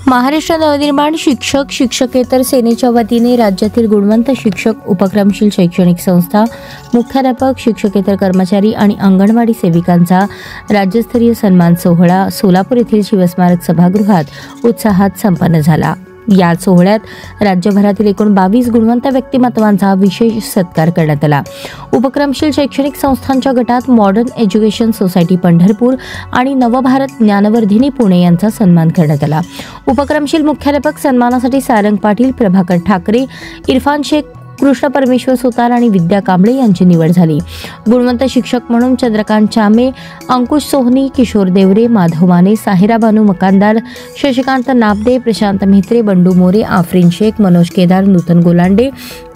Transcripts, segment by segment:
महाराष्ट्र नवनिर्माण शिक्षक शिक्षकेतर सेनेच्या वतीने राज्यातील गुणवंत शिक्षक, उपक्रमशील शैक्षणिक संस्था, मुख्याध्यापक, शिक्षकेतर कर्मचारी आणि अंगणवाडी सेविकांचा राज्यस्तरीय सन्मान सोहळा सोलापूर येथील शिवस्मारक सभागृहात उत्साहात संपन्न झाला। या सोहळ्यात राज्यभरातील एकूण 22 गुणवंत व्यक्तिमत्वांचा विशेष सत्कार करण्यात आला। उपक्रमशील शैक्षणिक संस्थांच्या गटात मॉडर्न एज्युकेशन सोसायटी पंढरपूर आणि नवभारत ज्ञानवर्धिनी पुणे यांचा सन्मान करण्यात आला। उपक्रमशील मुख्याध्यापक सन्मानासाठी सारंग पाटील, प्रभाकर ठाकरे, इरफान शेख, कृष्ण परमेश्वर सुतार आणि विद्या कांबळे यांची निवड झाली। गुणवंत शिक्षक म्हणून चंद्रकांत चामे, अंकुश सोहनी, किशोर देवरे, माधव माने, साहिरा बानू मकानदार, शशिकांत नाबदे, प्रशांत म्हेत्रे, बंडू मोरे, आफरीन शेख, मनोज केदार, नूतन गोलांडे,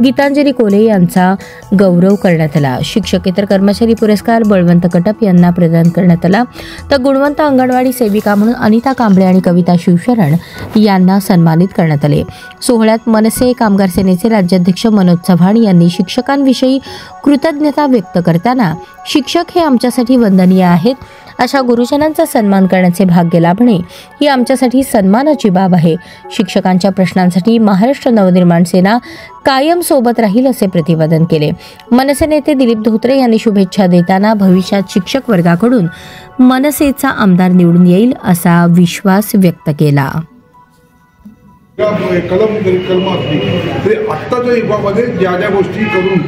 गीतांजली कोले यांचा गौरव करण्यात आला। शिक्षकेतर कर्मचारी पुरस्कार बळवंत कटप यांना प्रदान करण्यात आला, तर गुणवंत अंगणवाडी सेविका म्हणून अनिता कांबळे आणि कविता शिवशरण यांना सन्मानित करण्यात आले। सोहळ्यात मनसे कामगार सेनेचे राज्याध्यक्ष मनोज चव्हाण यांनी शिक्षकांविषयी कृतज्ञता व्यक्त करताना शिक्षक हे आमच्यासाठी वंदनीय आहेत, अशा गुरुजनांचा सन्मान करण्याचे भाग्य लाभणे ही आमच्यासाठी सन्मानाची बाब आहे। शिक्षकांच्या प्रश्नांसाठी महाराष्ट्र नवनिर्माण सेना कायम सोबत राहील असे प्रतिपादन केले। मनसे नेते दिलीप धोत्रे यांनी शुभेच्छा देताना भविष्यात शिक्षक वर्गाकडून मनसेचा आमदार निवडून येईल असा विश्वास व्यक्त केला। कलम असली तरी आत्ताच्या युगामध्ये ज्या ज्या गोष्टी करून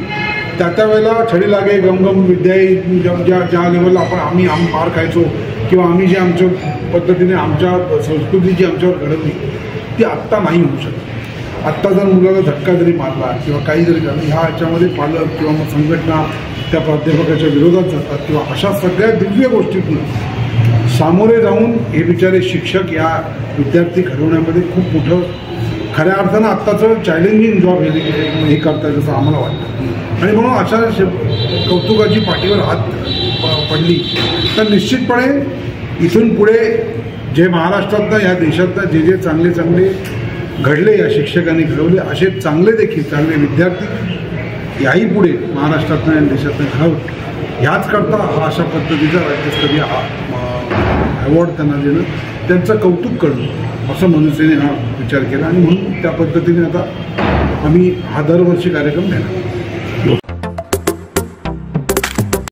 त्या वेळेला छडी लागे गमगम विद्या ज्या लेवलला आम्ही पार खायचो किंवा आम्ही जे आमच्या पद्धतीने आमच्या संस्कृती जी आमच्यावर घडवली ती आत्ता नाही होऊ शकत। आत्ता जर मुलाला धक्का जरी मारला किंवा काही जरी झालं ह्याच्यामध्ये पालक किंवा मग संघटना त्या प्राध्यापकाच्या विरोधात जातात किंवा अशा सगळ्या दिव्य गोष्टीतून सामोरे जाऊन हे बिचारे शिक्षक या विद्यार्थी घडवण्यामध्ये खूप मोठं खऱ्या अर्थानं आत्ताचं चॅलेंजिंग जॉब हे करतात असं आम्हाला वाटतं। आणि म्हणून अशा कौतुकाची पाठीवर हात पडली तर निश्चितपणे इथून पुढे जे महाराष्ट्रातनं या देशातनं जे जे चांगले चांगले घडले या शिक्षकांनी घडवले असे चांगले देखील चांगले विद्यार्थी याही पुढे महाराष्ट्रातनं या देशातनं घडवत ह्याच करता हा अशा पद्धतीचा राज्यस्तरीय अवॉर्ड त्यांना देणं त्यांचं कौतुक करणं असं मनसेने हा विचार केला आणि म्हणून त्या पद्धतीने आता आम्ही हा दरवर्षी कार्यक्रम घेणार।